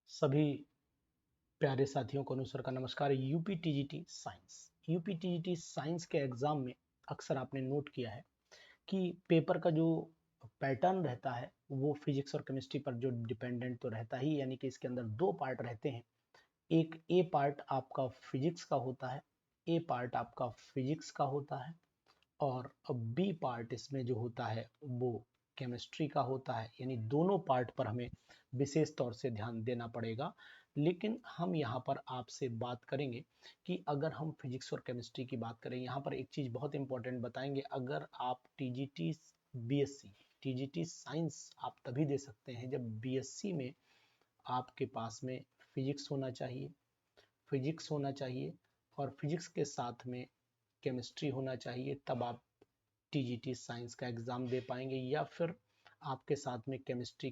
सभी प्यारे साथियों को अनुसर का नमस्कार। यूपीटीजीटी साइंस के एग्जाम में अक्सर आपने नोट किया है कि पेपर का जो पैटर्न रहता है वो फिजिक्स और केमिस्ट्री पर जो डिपेंडेंट तो रहता ही, यानी कि इसके अंदर दो पार्ट रहते हैं। एक ए पार्ट आपका फिजिक्स का होता है, ए पार्ट आपका फिजिक्स का होता है, और बी पार्ट इसमें जो होता है वो केमिस्ट्री का होता है। यानी दोनों पार्ट पर हमें विशेष तौर से ध्यान देना पड़ेगा। लेकिन हम यहाँ पर आपसे बात करेंगे कि अगर हम फिजिक्स और केमिस्ट्री की बात करें, यहाँ पर एक चीज़ बहुत इंपॉर्टेंट बताएंगे। अगर आप टीजीटी बीएससी टीजीटी साइंस आप तभी दे सकते हैं जब बीएससी में आपके पास में फिजिक्स होना चाहिए और फिजिक्स के साथ में केमिस्ट्री होना चाहिए, तब आप टीजीटी साइंस का एग्ज़ाम दे पाएंगे। या फिर आपके साथ में केमिस्ट्री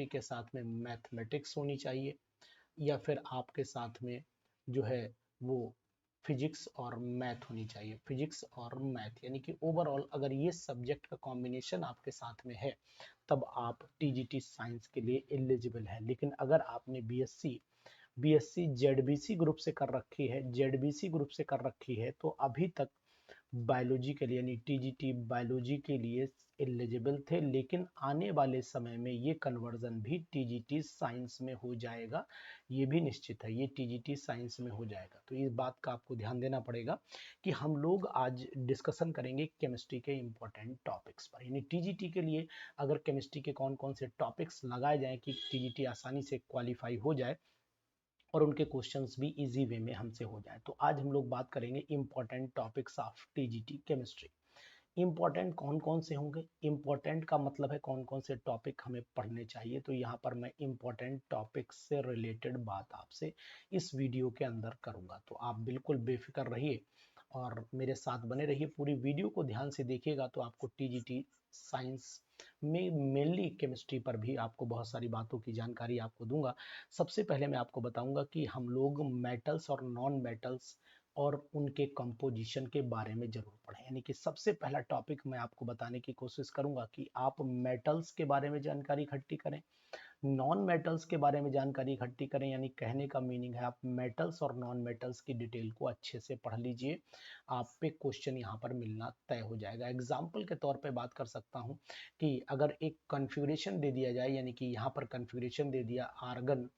के साथ में मैथमेटिक्स होनी चाहिए, या फिर आपके साथ में जो है वो फिजिक्स और मैथ होनी चाहिए। फिजिक्स और मैथ यानी कि ओवरऑल अगर ये सब्जेक्ट का कॉम्बिनेशन आपके साथ में है तब आप टीजीटी साइंस के लिए एलिजिबल है। लेकिन अगर आपने बीएससी जेडबीसी ग्रुप से कर रखी है, तो अभी तक बायोलॉजी के लिए यानी टीजीटी बायोलॉजी के लिए एलिजिबल थे। लेकिन आने वाले समय में ये कन्वर्जन भी टीजीटी साइंस में हो जाएगा, ये भी निश्चित है, ये टीजीटी साइंस में हो जाएगा। तो इस बात का आपको ध्यान देना पड़ेगा कि हम लोग आज डिस्कशन करेंगे केमिस्ट्री के इंपॉर्टेंट टॉपिक्स पर। यानी टीजीटी के लिए अगर केमिस्ट्री के कौन कौन से टॉपिक्स लगाए जाएं कि टीजीटी आसानी से क्वालिफाई हो जाए और उनके क्वेश्चंस भी इजी वे में हमसे हो जाए। तो आज हम लोग बात करेंगे important topics of TGT chemistry. Important कौन कौन से होंगे? इंपॉर्टेंट का मतलब है कौन कौन से टॉपिक हमें पढ़ने चाहिए। तो यहाँ पर मैं इंपॉर्टेंट टॉपिक से रिलेटेड बात आपसे इस वीडियो के अंदर करूंगा। तो आप बिल्कुल बेफिक्र रहिए और मेरे साथ बने रहिए, पूरी वीडियो को ध्यान से देखिएगा तो आपको टीजीटी साइंस में मेनली केमिस्ट्री पर भी आपको बहुत सारी बातों की जानकारी आपको दूंगा। सबसे पहले मैं आपको बताऊंगा कि हम लोग मेटल्स और नॉन मेटल्स और उनके कंपोजिशन के बारे में जरूर पढ़ें। यानी कि सबसे पहला टॉपिक मैं आपको बताने की कोशिश करूंगा कि आप मेटल्स के बारे में जानकारी इकट्ठी करें, नॉन मेटल्स के बारे में जानकारी इकट्ठी करें। यानी कहने का मीनिंग है आप मेटल्स और नॉन मेटल्स की डिटेल को अच्छे से पढ़ लीजिए, आप पे क्वेश्चन यहाँ पर मिलना तय हो जाएगा। एग्जाम्पल के तौर पे बात कर सकता हूँ कि अगर एक कॉन्फ़िगरेशन दे दिया जाए, यानी कि यहाँ पर कॉन्फ़िगरेशन दे दिया argon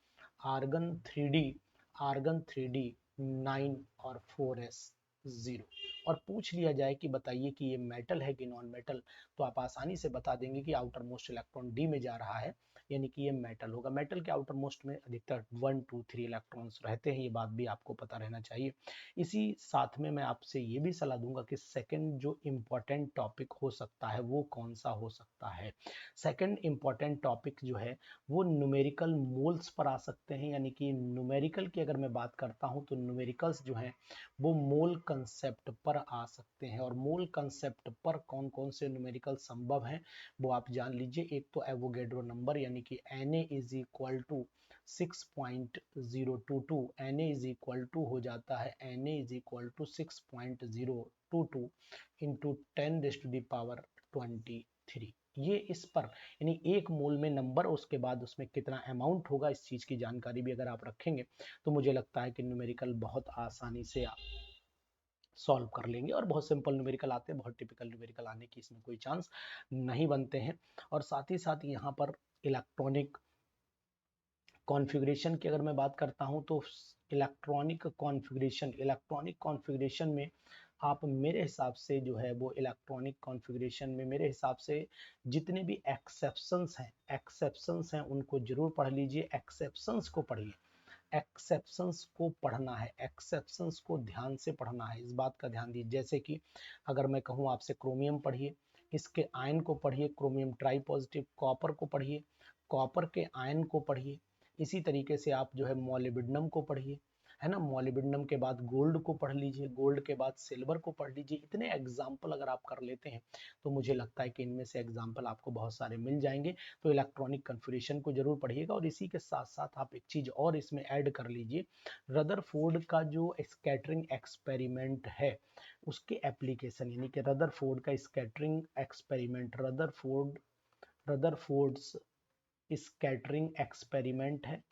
argon 3D argon 3D 9 और 4s 0, और पूछ लिया जाए कि बताइए कि ये मेटल है कि नॉन मेटल, तो आप आसानी से बता देंगे कि आउटर मोस्ट इलेक्ट्रॉन डी में जा रहा है, यानी कि ये मेटल होगा। मेटल के आउटर मोस्ट में अधिकतर 1 2 3 इलेक्ट्रॉन्स रहते हैं, ये बात भी आपको पता रहना चाहिए। इसी साथ में मैं आपसे ये भी सलाह दूंगा कि सेकंड जो इम्पोर्टेंट टॉपिक हो सकता है वो कौन सा हो सकता है। सेकंड इम्पोर्टेंट टॉपिक जो है वो न्यूमेरिकल मोल्स पर आ सकते हैं। यानी कि न्यूमेरिकल की अगर मैं बात करता हूँ तो न्यूमेरिकल्स जो है वो मोल कंसेप्ट पर आ सकते हैं। और मोल कंसेप्ट पर कौन कौन से न्यूमेरिकल संभव हैं वो आप जान लीजिए। एक तो एवोगेड्रो नंबर, यानी कि Na is equal to 6.022, Na is equal to हो जाता है Na is equal to 6.022 into 10⁻23। ये इस पर यानी एक मोल में नंबर, उसके बाद उसमें कितना अमाउंट होगा, इस चीज की जानकारी भी अगर आप रखेंगे तो मुझे लगता है कि न्यूमेरिकल बहुत आसानी से आप सॉल्व कर लेंगे। और बहुत सिंपल न्यूमेरिकल आते हैं, बहुत टिपिकल न्यूमेरिकल आने की इसमें कोई चांस नहीं बनते हैं। और साथ ही साथ यहाँ पर इलेक्ट्रॉनिक कॉन्फ़िगरेशन की अगर मैं बात करता हूं तो इलेक्ट्रॉनिक कॉन्फ़िगरेशन में आप मेरे हिसाब से जो है वो इलेक्ट्रॉनिक कॉन्फ़िगरेशन में मेरे हिसाब से जितने भी एक्सेप्शंस हैं उनको जरूर पढ़ लीजिए। एक्सेप्शंस को पढ़िए, एक्सेप्शंस को पढ़ना है, एक्सेप्शंस को ध्यान से पढ़ना है, इस बात का ध्यान दीजिए। जैसे कि अगर मैं कहूँ आपसे क्रोमियम पढ़िए, इसके आयन को पढ़िए, क्रोमियम ट्राई पॉजिटिव, कॉपर को पढ़िए, कॉपर के आयन को पढ़िए। इसी तरीके से आप जो है मॉलिब्डेनम को पढ़िए, है ना, मॉलिब्डेनम के बाद गोल्ड को पढ़ लीजिए, गोल्ड के बाद सिल्वर को पढ़ लीजिए। इतने एग्जाम्पल अगर आप कर लेते हैं तो मुझे लगता है कि इनमें से एग्जाम्पल आपको बहुत सारे मिल जाएंगे। तो इलेक्ट्रॉनिक कन्फिग्रेशन को जरूर पढ़िएगा। और इसी के साथ साथ आप एक चीज और इसमें ऐड कर लीजिए, रदरफोर्ड का जो स्कैटरिंग एक्सपेरिमेंट है उसके एप्लीकेशन, यानी कि रदरफोर्ड का scattering experiment, Rutherford's scattering experiment है,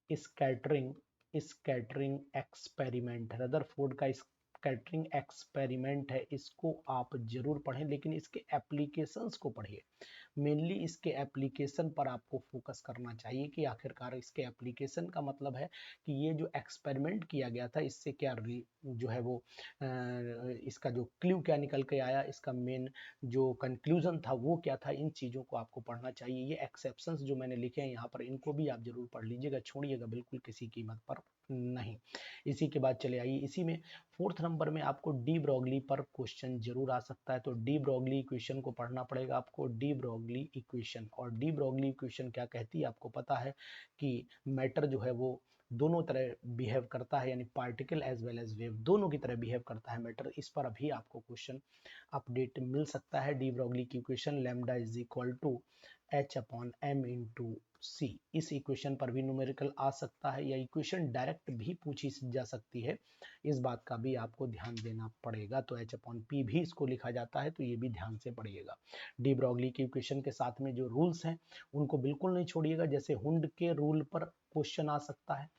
स्कैटरिंग स्कैटरिंग एक्सपेरिमेंट, रदरफोर्ड का स्कैटरिंग एक्सपेरिमेंट है, इसको आप जरूर पढ़ें, लेकिन इसके एप्लीकेशंस को पढ़िए। मेनली इसके एप्लीकेशन पर आपको फोकस करना चाहिए कि आखिरकार इसके एप्लीकेशन का मतलब है कि ये जो एक्सपेरिमेंट किया गया था इससे क्या जो है वो इसका जो क्लू क्या निकल के आया, इसका मेन जो कंक्लूजन था वो क्या था, इन चीज़ों को आपको पढ़ना चाहिए। ये एक्सेप्शंस जो मैंने लिखे हैं यहाँ पर, इनको भी आप जरूर पढ़ लीजिएगा, छोड़िएगा बिल्कुल किसी कीमत पर नहीं। इसी के बाद चले आइए, इसी में 4th नंबर में आपको डी ब्रोगली पर क्वेश्चन जरूर आ सकता है, तो डी ब्रोगली इक्वेशन को पढ़ना पड़ेगा आपको। डी ब्रोगली इक्वेशन, और डी ब्रोगली इक्वेशन क्या कहती है आपको पता है कि मैटर जो है वो दोनों तरह बिहेव करता है, यानी particle as well as wave दोनों की तरह बिहेव करता है मैटर। इस पर अभी आपको क्वेश्चन अपडेट मिल सकता है। डी ब्रोगली की equation lambda is equal to H/m into c, इस इक्वेशन पर भी न्यूमेरिकल आ सकता है, या इक्वेशन डायरेक्ट भी पूछी जा सकती है, इस बात का भी आपको ध्यान देना पड़ेगा। तो H/P भी इसको लिखा जाता है, तो ये भी ध्यान से पढ़िएगा। डी ब्रोगली की इक्वेशन के साथ में जो रूल्स हैं उनको बिल्कुल नहीं छोड़िएगा, जैसे हुंड के रूल पर क्वेश्चन आ सकता है,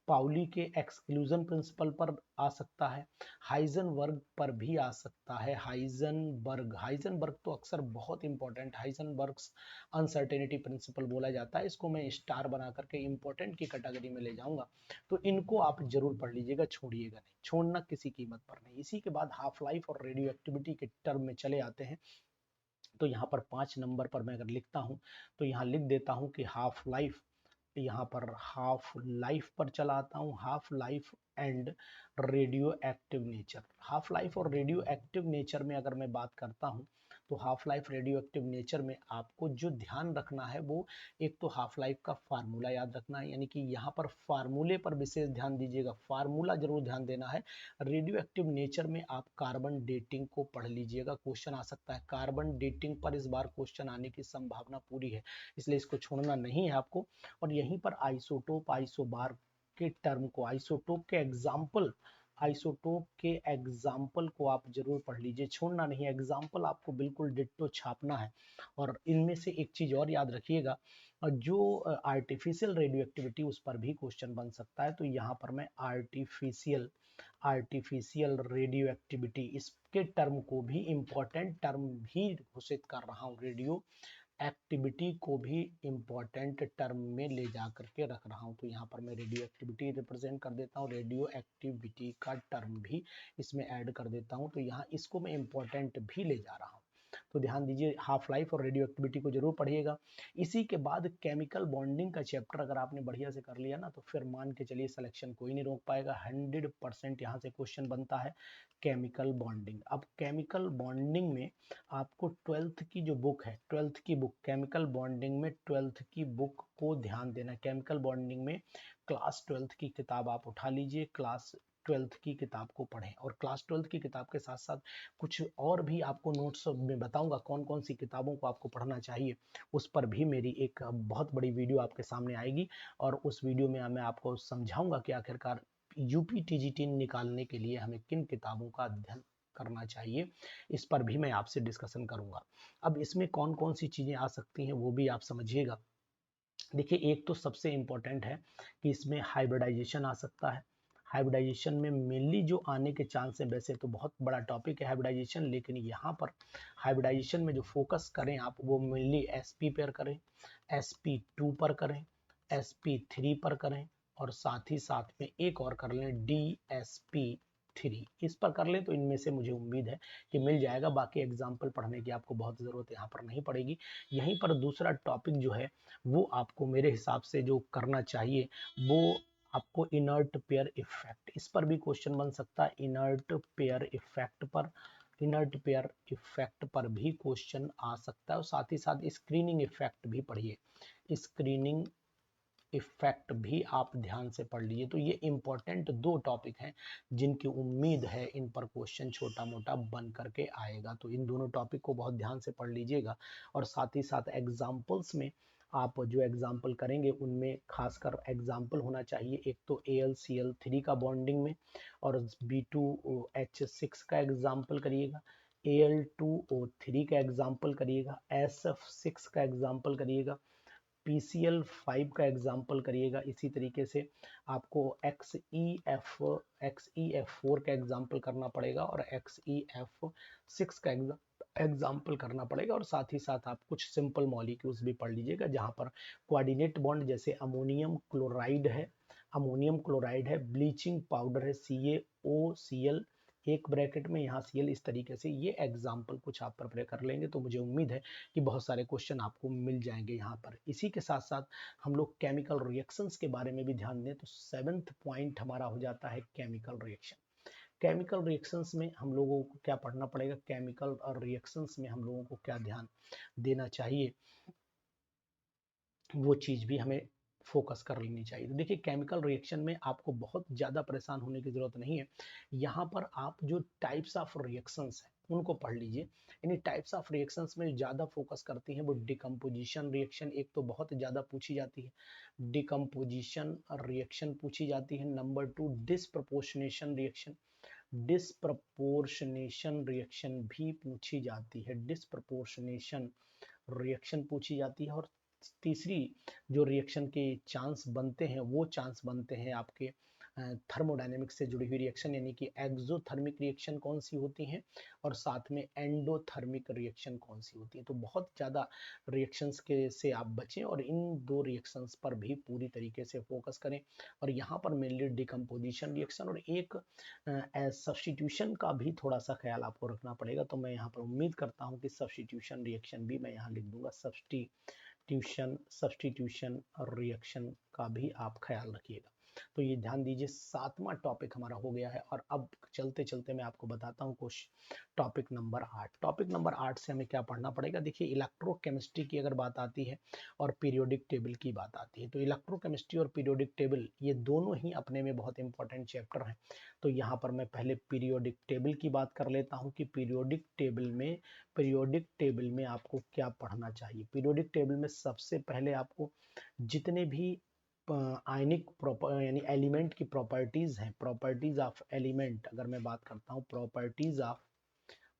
पाउली के एक्सक्लूजन प्रिंसिपल पर आ सकता है, हाइजनबर्ग पर भी आ सकता है। हाइजनबर्ग तो अक्सर बहुत इंपॉर्टेंट, हाइजनबर्ग्स अनसर्टेनिटी प्रिंसिपल बोला जाता है, इसको मैं स्टार बना करके इंपॉर्टेंट की कैटेगरी में ले जाऊंगा, तो इनको आप जरूर पढ़ लीजिएगा, छोड़िएगा नहीं, छोड़ना किसी कीमत पर नहीं। इसी के बाद हाफ लाइफ और रेडियो एक्टिविटी के टर्म में चले आते हैं, तो यहाँ पर 5 नंबर पर मैं अगर लिखता हूँ तो यहाँ लिख देता हूँ कि हाफ लाइफ, यहाँ पर हाफ लाइफ पर चला आता हूँ, half life and radio active nature. Half life और रेडियो एक्टिव नेचर में अगर मैं बात करता हूँ, तो half life radio active nature में आपको जो ध्यान रखना है वो एक तो हाफ लाइफ का फार्मूला याद रखना है, यानी कि यहाँ पर फार्मूले पर विशेष ध्यान दीजिएगा, फार्मूला जरूर ध्यान देना है। रेडियो एक्टिव नेचर में आप कार्बन डेटिंग को पढ़ लीजिएगा, क्वेश्चन आ सकता है कार्बन डेटिंग पर, इस बार क्वेश्चन आने की संभावना पूरी है, इसलिए इसको छोड़ना नहीं है आपको। और यहीं पर आइसोटोप आइसोबार के टर्म को, आइसोटोप के एग्जाम्पल को आप जरूर पढ़ लीजिए, छोड़ना नहीं, एग्जाम्पल आपको बिल्कुल डिट्टो छापना है। और इनमें से एक चीज और याद रखिएगा, जो आर्टिफिशियल रेडियो एक्टिविटी उस पर भी क्वेश्चन बन सकता है, तो यहाँ पर मैं आर्टिफिशियल रेडियो एक्टिविटी इसके टर्म को भी इंपॉर्टेंट टर्म भी घोषित कर रहा हूँ, रेडियो एक्टिविटी को भी इंपॉर्टेंट टर्म में ले जा करके रख रहा हूं। तो यहाँ पर मैं रेडियो एक्टिविटी रिप्रेजेंट कर देता हूँ, रेडियो एक्टिविटी का टर्म भी इसमें ऐड कर देता हूँ, तो यहाँ इसको मैं इंपॉर्टेंट भी ले जा रहा हूँ। तो ध्यान दीजिए, हाफ लाइफ और रेडियो एक्टिविटी को जरूर पढ़िएगा। इसी के बाद केमिकल बॉन्डिंग का चैप्टर अगर आपने बढ़िया से कर लिया ना, तो फिर मान के चलिए सिलेक्शन कोई नहीं रोक पाएगा, 100% यहाँ से क्वेश्चन बनता है केमिकल बॉन्डिंग। अब केमिकल बॉन्डिंग में आपको 12th की जो बुक है, 12th की बुक केमिकल बॉन्डिंग में 12th की बुक को ध्यान देना। केमिकल बॉन्डिंग में क्लास 12th की किताब आप उठा लीजिए, क्लास 12th की किताब को पढ़ें, और क्लास 12th की किताब के साथ साथ कुछ और भी आपको नोट्स में बताऊंगा कौन कौन सी किताबों को आपको पढ़ना चाहिए, उस पर भी मेरी एक बहुत बड़ी वीडियो आपके सामने आएगी, और उस वीडियो में मैं आपको समझाऊंगा कि आखिरकार यूपी टीजीटी निकालने के लिए हमें किन किताबों का अध्ययन करना चाहिए, इस पर भी मैं आपसे डिस्कशन करूंगा। अब इसमें कौन कौन सी चीजें आ सकती हैं वो भी आप समझिएगा। देखिए, एक तो सबसे इंपॉर्टेंट है कि इसमें हाइब्रिडाइजेशन आ सकता है। हाइब्रिडाइजेशन में मेनली जो आने के चांस है, वैसे तो बहुत बड़ा टॉपिक है हाइब्रिडाइजेशन, लेकिन यहाँ पर हाइब्रिडाइजेशन में जो फोकस करें आप, वो मेनली sp पर करें, sp2 पर करें, sp3 पर करें, और साथ ही साथ में एक और कर लें dsp3, इस पर कर लें, तो इनमें से मुझे उम्मीद है कि मिल जाएगा। बाकी एग्जाम्पल पढ़ने की आपको बहुत ज़रूरत यहाँ पर नहीं पड़ेगी। यहीं पर दूसरा टॉपिक जो है वो आपको मेरे हिसाब से जो करना चाहिए, वो आपको इनर्ट पेयर इफेक्ट, इस पर भी क्वेश्चन बन सकता है। इनर्ट पेयर इफेक्ट पर भी क्वेश्चन आ सकता है, और साथ ही साथ स्क्रीनिंग इफेक्ट भी पढ़िए, स्क्रीनिंग इफेक्ट भी आप ध्यान से पढ़ लीजिए। तो ये इंपॉर्टेंट 2 टॉपिक हैं जिनकी उम्मीद है इन पर क्वेश्चन छोटा मोटा बन करके आएगा, तो इन दोनों टॉपिक को बहुत ध्यान से पढ़ लीजिएगा। और साथ ही साथ एग्जाम्पल्स में आप जो एग्जाम्पल करेंगे उनमें खासकर एग्जाम्पल होना चाहिए, एक तो AlCl3 का बॉन्डिंग में, और B2H6 का एग्जाम्पल करिएगा, Al2O3 का एग्जाम्पल करिएगा, SF6 का एग्जाम्पल करिएगा, PCl5 का एग्जाम्पल करिएगा। इसी तरीके से आपको XeF4 का एग्जाम्पल करना पड़ेगा और XeF6 का एग्जाम्पल करना पड़ेगा, और साथ ही साथ आप कुछ सिंपल मॉलिक्यूल्स भी पढ़ लीजिएगा जहां पर कोऑर्डिनेट बॉन्ड जैसे अमोनियम क्लोराइड है, ब्लीचिंग पाउडर है CaOCl, एक ब्रैकेट में यहाँ Cl, इस तरीके से ये एग्जाम्पल कुछ आप प्रिपेयर कर लेंगे तो मुझे उम्मीद है कि बहुत सारे क्वेश्चन आपको मिल जाएंगे यहाँ पर। इसी के साथ साथ हम लोग केमिकल रिएक्शंस के बारे में भी ध्यान दें तो 7th पॉइंट हमारा हो जाता है केमिकल रिएक्शन। केमिकल रिएक्शंस में हम लोगों को क्या पढ़ना पड़ेगा, केमिकल और रिएक्शंस में हम लोगों को क्या ध्यान देना चाहिए, वो चीज भी हमें फोकस कर लेनी चाहिए। तो देखिए केमिकल रिएक्शन में आपको बहुत ज़्यादा परेशान होने की ज़रूरत नहीं है। यहाँ पर आप जो टाइप्स ऑफ रिएक्शंस हैं उनको पढ़ लीजिए। यानी टाइप्स ऑफ रिएक्शंस में ज़्यादा फोकस करती हैं वो डिकम्पोजिशन रिएक्शन, एक तो बहुत ज़्यादा पूछी जाती है, डिकम्पोजिशन रिएक्शन पूछी जाती है। Number 2 disproportionation reaction, disproportionation reaction भी पूछी जाती है, डिसप्रपोर्शनेशन रिएक्शन पूछी जाती है। और तीसरी जो रिएक्शन के चांस बनते हैं वो चांस बनते हैं आपके थर्मोडायनेमिक्स से जुड़ी हुई रिएक्शन, यानी कि एक्सोथर्मिक रिएक्शन कौन सी होती हैं और साथ में एंडोथर्मिक रिएक्शन कौन सी होती है। तो बहुत ज़्यादा रिएक्शंस के से आप बचें और इन दो रिएक्शंस पर भी पूरी तरीके से फोकस करें। और यहाँ पर मेनली डिकम्पोजिशन रिएक्शन और एक सब्स्टिट्यूशन का भी थोड़ा सा ख्याल आपको रखना पड़ेगा। तो मैं यहाँ पर उम्मीद करता हूँ कि सब्स्टिट्यूशन रिएक्शन भी मैं यहाँ लिख दूंगा, सब्स्टिट्यूशन और रिएक्शन का भी आप ख्याल रखिएगा। तो ये ध्यान दीजिए, 7वां टॉपिक हमारा हो गया है। और अब चलते चलते मैं आपको बताता हूँ कुछ टॉपिक नंबर 8। टॉपिक नंबर 8 से हमें क्या पढ़ना पड़ेगा, देखिए इलेक्ट्रोकेमिस्ट्री की अगर बात आती है और पीरियोडिक टेबल की बात आती है तो इलेक्ट्रोकेमिस्ट्री और पीरियोडिक टेबल ये दोनों ही अपने में बहुत इंपॉर्टेंट चैप्टर हैं। तो यहाँ पर मैं पहले पीरियोडिक टेबल की बात कर लेता हूँ कि पीरियोडिक टेबल में आपको क्या पढ़ना चाहिए। पीरियोडिक टेबल में सबसे पहले आपको जितने भी आयनिक यानी एलिमेंट की प्रॉपर्टीज हैं, प्रॉपर्टीज ऑफ एलिमेंट, अगर मैं बात करता हूँ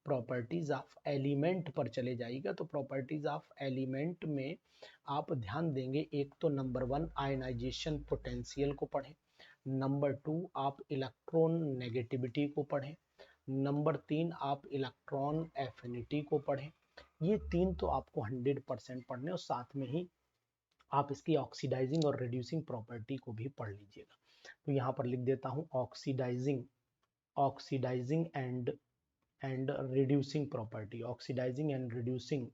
प्रॉपर्टीज ऑफ एलिमेंट पर चले जाइएगा तो प्रॉपर्टीज ऑफ एलिमेंट में आप ध्यान देंगे, एक तो नंबर 1 आयनाइजेशन पोटेंशियल को पढ़ें, नंबर 2 आप इलेक्ट्रॉन नेगेटिविटी को पढ़ें, नंबर 3 आप इलेक्ट्रॉन एफिनिटी को पढ़ें। ये 3 तो आपको 100% पढ़ने और साथ में ही आप इसकी ऑक्सीडाइजिंग और रिड्यूसिंग प्रॉपर्टी को भी पढ़ लीजिएगा। तो यहाँ पर लिख देता हूँ oxidising and reducing property, oxidising and reducing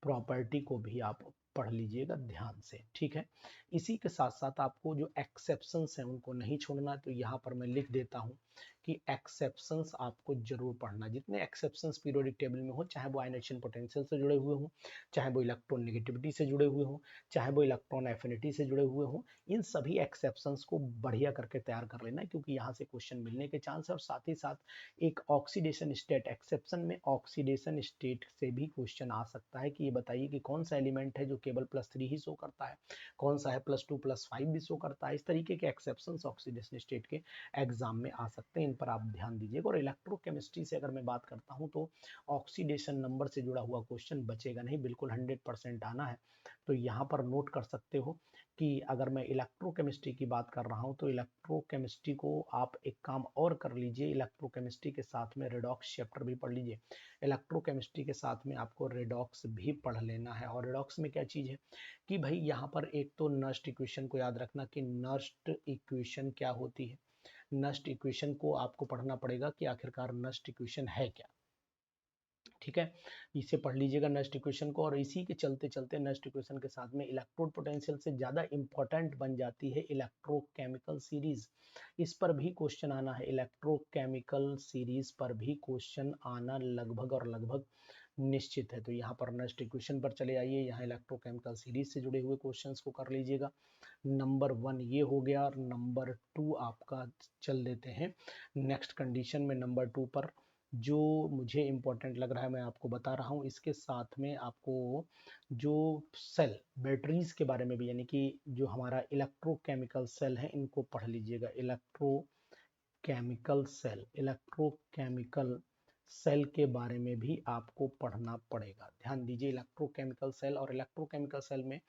property को भी आप पढ़ लीजिएगा ध्यान से, ठीक है। इसी के साथ साथ आपको जो एक्सेप्शंस हैं उनको नहीं छोड़ना, तो यहाँ पर मैं लिख देता हूँ कि एक्सेप्शंस आपको जरूर पढ़ना। जितने एक्सेप्शंस पीरियोडिक टेबल में हो, चाहे वो आयनाइजेशन पोटेंशियल से जुड़े हुए हो, चाहे वो इलेक्ट्रॉन नेगेटिविटी से जुड़े हुए हो, चाहे वो इलेक्ट्रॉन एफिनिटी से जुड़े हुए हो, इन सभी एक्सेप्शंस को बढ़िया करके तैयार कर लेना, क्योंकि यहाँ से क्वेश्चन मिलने के चांस है। और साथ ही साथ एक ऑक्सीडेशन स्टेट, एक्सेप्शन में ऑक्सीडेशन स्टेट से भी क्वेश्चन आ सकता है कि ये बताइए कि कौन सा एलिमेंट है जो केवल +3 ही शो करता है, कौन सा है +2 +5 भी शो करता है। इस तरीके के एक्सेप्शंस ऑक्सीडेशन स्टेट के एग्जाम में आ सकते हैं, इन पर आप ध्यान दीजिएगा। और इलेक्ट्रोकेमिस्ट्री से अगर मैं बात करता हूं तो ऑक्सीडेशन नंबर से जुड़ा हुआ क्वेश्चन बचेगा नहीं, बिल्कुल 100% आना है। तो यहाँ पर नोट कर सकते हो कि अगर मैं इलेक्ट्रोकेमिस्ट्री की बात कर रहा हूँ तो इलेक्ट्रोकेमिस्ट्री को आप एक काम और कर लीजिए, इलेक्ट्रोकेमिस्ट्री के साथ में रेडॉक्स चैप्टर भी पढ़ लीजिए। इलेक्ट्रोकेमिस्ट्री के साथ में आपको रेडॉक्स भी पढ़ लेना है। और रेडॉक्स में क्या चीज़ है कि भाई यहाँ पर एक तो नस्ट इक्वेशन को याद रखना कि नस्ट इक्वेशन क्या होती है, नस्ट इक्वेशन को आपको पढ़ना पड़ेगा कि आखिरकार नस्ट इक्वेशन है क्या, ठीक है। इसे पढ़ लीजिएगा नस्ट इक्वेशन को। और इसी के चलते चलते नस्ट इक्वेशन के साथ में इलेक्ट्रोड पोटेंशियल से ज़्यादा इंपॉर्टेंट बन जाती है इलेक्ट्रोकेमिकल सीरीज। इस पर भी क्वेश्चन आना है, इलेक्ट्रोकेमिकल सीरीज पर भी क्वेश्चन आना लगभग और लगभग निश्चित है। तो यहाँ पर नस्ट इक्वेशन पर चले आइए, यहाँ इलेक्ट्रोकेमिकल सीरीज से जुड़े हुए क्वेश्चंस को कर लीजिएगा। नंबर 1 ये हो गया और नंबर 2 आपका चल देते हैं नेक्स्ट कंडीशन में। नंबर 2 पर जो मुझे इम्पोर्टेंट लग रहा है मैं आपको बता रहा हूँ, इसके साथ में आपको जो सेल बैटरीज के बारे में भी, यानी कि जो हमारा इलेक्ट्रोकेमिकल सेल है इनको पढ़ लीजिएगा। इलेक्ट्रोकेमिकल सेल के बारे में भी आपको पढ़ना पड़ेगा। ध्यान दीजिए, इलेक्ट्रोकेमिकल सेल, और इलेक्ट्रोकेमिकल सेल में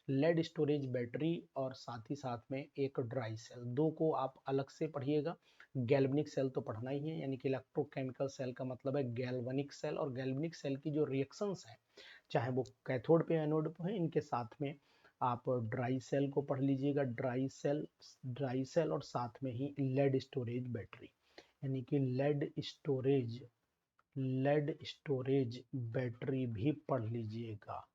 लेड स्टोरेज बैटरी और साथ ही साथ में एक ड्राई सेल, दो को आप अलग से पढ़िएगा। गैल्वेनिक सेल तो पढ़ना ही है, यानी कि इलेक्ट्रोकेमिकल सेल का मतलब है गैल्वेनिक सेल, और गैल्वेनिक सेल की जो रिएक्शंस है, चाहे वो कैथोड पे एनोड पे है, इनके साथ में आप ड्राई सेल को पढ़ लीजिएगा। ड्राई सेल और साथ में ही लेड स्टोरेज बैटरी, यानी कि लेड स्टोरेज बैटरी भी पढ़ लीजिएगा।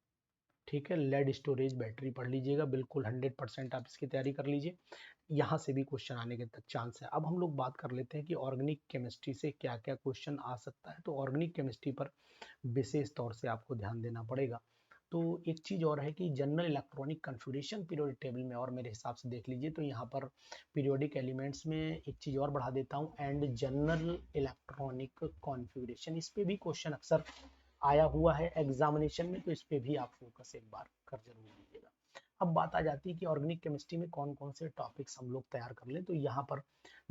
ठीक है, लेड स्टोरेज बैटरी पढ़ लीजिएगा, बिल्कुल 100% आप इसकी तैयारी कर लीजिए, यहाँ से भी क्वेश्चन आने के चांस है। अब हम लोग बात कर लेते हैं कि ऑर्गेनिक केमिस्ट्री से क्या क्या क्वेश्चन आ सकता है। तो ऑर्गेनिक केमिस्ट्री पर विशेष तौर से आपको ध्यान देना पड़ेगा। तो एक चीज और है कि general electronic configuration periodic table में, और मेरे हिसाब से देख लीजिए तो यहाँ पर पीरियोडिक एलिमेंट्स में एक चीज और बढ़ा देता हूँ, एंड जनरल इलेक्ट्रॉनिक कॉन्फ़िगरेशन, इस पे भी क्वेश्चन अक्सर आया हुआ है एग्जामिनेशन में, तो इस पे भी आप फोकस एक बार कर जरूर लीजिएगा। अब बात आ जाती है कि ऑर्गेनिक केमिस्ट्री में कौन कौन से टॉपिक्स हम लोग तैयार कर लें। तो यहाँ पर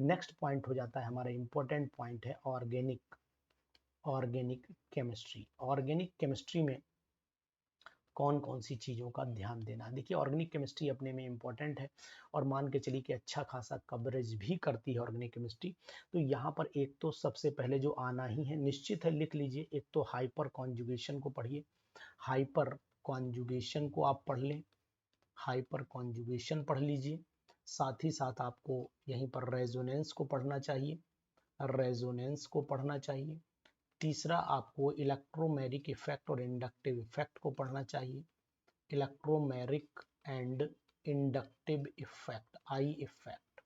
नेक्स्ट पॉइंट हो जाता है, हमारा इंपॉर्टेंट पॉइंट है ऑर्गेनिक केमिस्ट्री। ऑर्गेनिक केमिस्ट्री में कौन कौन सी चीज़ों का ध्यान देना। देखिए, ऑर्गेनिक केमिस्ट्री अपने में इम्पोर्टेंट है और मान के चलिए कि अच्छा खासा कवरेज भी करती है ऑर्गेनिक केमिस्ट्री। तो यहाँ पर एक तो सबसे पहले जो आना ही है, निश्चित है, लिख लीजिए, एक तो हाइपर कॉन्जुगेशन को पढ़िए। हाइपर कॉन्जुगेशन को आप पढ़ लें, हाइपर कॉन्जुगेशन पढ़ लीजिए। साथ ही साथ आपको यहीं पर रेजोनेंस को पढ़ना चाहिए, रेजोनेंस को पढ़ना चाहिए। तीसरा, आपको इलेक्ट्रोमेरिक इफेक्ट और इंडक्टिव इफेक्ट को पढ़ना चाहिए, electromeric and inductive effect, I effect,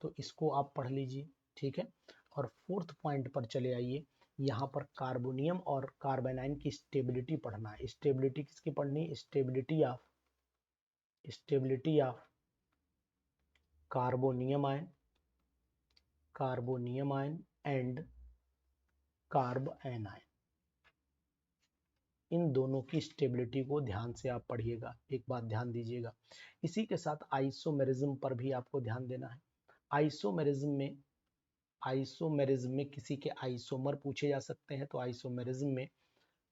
तो इसको आप पढ़ लीजिए। ठीक है, और फोर्थ पॉइंट पर चले आइए, यहाँ पर कार्बोनियम और कार्बेनाइन की स्टेबिलिटी पढ़ना है। स्टेबिलिटी किसकी पढ़नी है? Stability of carbonium ion and carbanion, इन दोनों की स्टेबिलिटी को ध्यान से आप पढ़िएगा, एक बात ध्यान दीजिएगा। इसी के साथ आइसोमेरिज्म पर भी आपको ध्यान देना है। आइसोमेरिज्म में किसी के आइसोमर पूछे जा सकते हैं, तो आइसोमेरिज्म में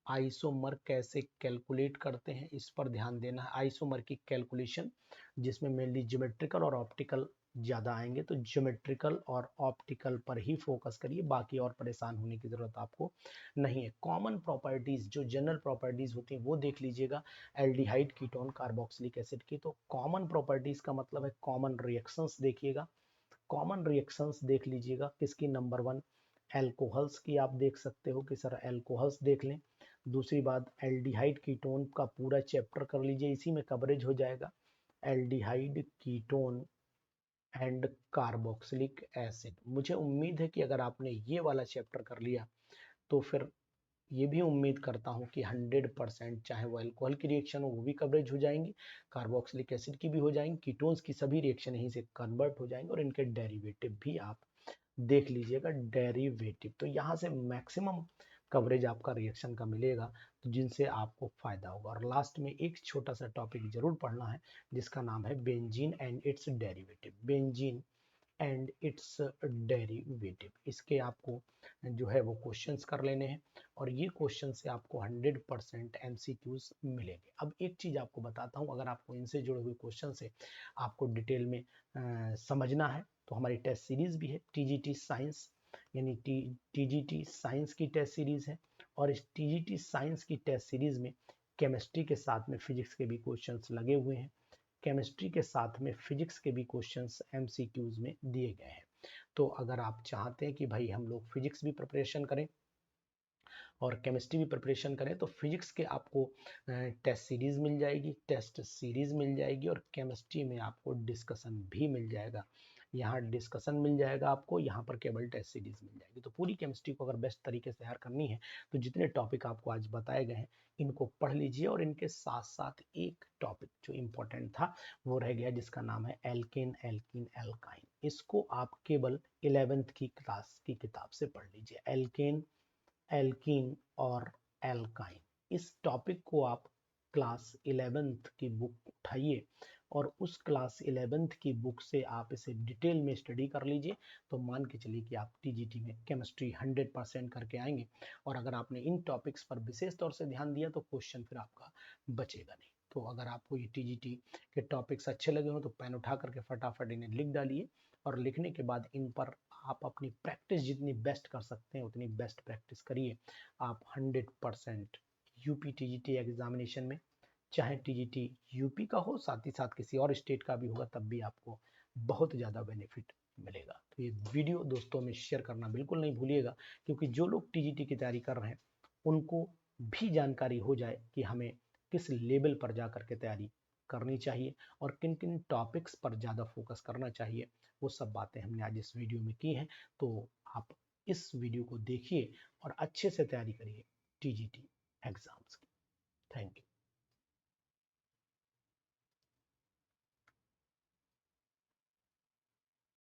आइसोमर कैसे कैलकुलेट करते हैं, इस पर ध्यान देना है। आइसोमर की कैलकुलेशन जिसमें मेनली ज्योमेट्रिकल और ऑप्टिकल ज़्यादा आएंगे, तो ज्योमेट्रिकल और ऑप्टिकल पर ही फोकस करिए, बाकी और परेशान होने की ज़रूरत आपको नहीं है। कॉमन प्रॉपर्टीज़, जो जनरल प्रॉपर्टीज़ होती हैं वो देख लीजिएगा, एल्डिहाइड कीटोन कार्बोक्सिलिक एसिड की। तो कॉमन प्रॉपर्टीज़ का मतलब है कॉमन रिएक्शंस देखिएगा, कॉमन रिएक्शंस देख लीजिएगा किसकी, नंबर 1 एल्कोहल्स की आप देख सकते हो कि सर एल्कोहल्स देख लें। दूसरी बात, एल्डिहाइड कीटोन का पूरा चैप्टर कर लीजिए, इसी में कवरेज हो जाएगा, aldehyde ketone and carboxylic acid. मुझे उम्मीद है कि अगर आपने ये वाला चैप्टर कर लिया तो फिर ये भी उम्मीद करता हूँ कि 100% चाहे वो अल्कोहल की रिएक्शन हो वो भी कवरेज हो जाएंगी, कार्बोक्सिलिक एसिड की भी हो जाएंगी, कीटोन्स की सभी रिएक्शन यहीं से कन्वर्ट हो जाएंगे, और इनके डेरिवेटिव भी आप देख लीजिएगा, डेरिवेटिव। तो यहाँ से मैक्सिमम कवरेज आपका रिएक्शन का मिलेगा, तो जिनसे आपको फायदा होगा। और लास्ट में एक छोटा सा टॉपिक जरूर पढ़ना है जिसका नाम है benzene and it's derivative, benzene and it's derivative. इसके आपको जो है वो क्वेश्चंस कर लेने हैं, और ये क्वेश्चन से आपको 100% MCQs मिलेंगे। अब एक चीज आपको बताता हूँ, अगर आपको इनसे जुड़े हुए क्वेश्चन से आपको डिटेल में समझना है तो हमारी टेस्ट सीरीज भी है, TGT साइंस, यानी TGT साइंस की टेस्ट सीरीज है, और इस TGT साइंस की टेस्ट सीरीज में केमिस्ट्री के साथ में फिजिक्स के भी क्वेश्चंस लगे हुए हैं, केमिस्ट्री के साथ में फिजिक्स के भी क्वेश्चंस MCQs में दिए गए हैं। तो अगर आप चाहते हैं कि भाई हम लोग फिजिक्स भी प्रिपरेशन करें और केमिस्ट्री भी प्रिपरेशन करें, तो फिजिक्स के आपको टेस्ट सीरीज मिल जाएगी, और केमिस्ट्री में आपको डिस्कशन भी मिल जाएगा। यहाँ डिस्कशन मिल जाएगा आपको, यहाँ पर केवल टेस्ट सीरीज मिल जाएगी। तो पूरी केमिस्ट्री को अगर बेस्ट तरीके से तैयार करनी है तो जितने टॉपिक आपको आज बताए गए हैं इनको पढ़ लीजिए, और इनके साथ साथ एक टॉपिक जो इम्पोर्टेंट था वो रह गया, जिसका नाम है एल्केन, एल्कीन, एल्काइन। इसको आप केवल 11th की क्लास की किताब से पढ़ लीजिए, एल्केन, एल्कीन और एल्काइन। इस टॉपिक को आप क्लास 11th की बुक उठाइए और उस क्लास 11th की बुक से आप इसे डिटेल में स्टडी कर लीजिए, तो मान के चलिए कि आप टीजीटी में केमिस्ट्री 100% करके आएंगे। और अगर आपने इन टॉपिक्स पर विशेष तौर से ध्यान दिया तो क्वेश्चन फिर आपका बचेगा नहीं। तो अगर आपको ये टीजीटी के टॉपिक्स अच्छे लगे हो तो पेन उठा करके फटाफट इन्हें लिख डालिए, और लिखने के बाद इन पर आप अपनी प्रैक्टिस जितनी बेस्ट कर सकते हैं उतनी बेस्ट प्रैक्टिस करिए। आप 100% यूपी टीजीटी एग्जामिनेशन में, चाहे टीजीटी यूपी का हो साथ ही साथ किसी और स्टेट का भी होगा, तब भी आपको बहुत ज़्यादा बेनिफिट मिलेगा। तो ये वीडियो दोस्तों में शेयर करना बिल्कुल नहीं भूलिएगा, क्योंकि जो लोग टीजीटी की तैयारी कर रहे हैं उनको भी जानकारी हो जाए कि हमें किस लेवल पर जा करके तैयारी करनी चाहिए और किन किन टॉपिक्स पर ज़्यादा फोकस करना चाहिए। वो सब बातें हमने आज इस वीडियो में की हैं। तो आप इस वीडियो को देखिए और अच्छे से तैयारी करिए टीजीटी एग्जाम्स की। Thank you.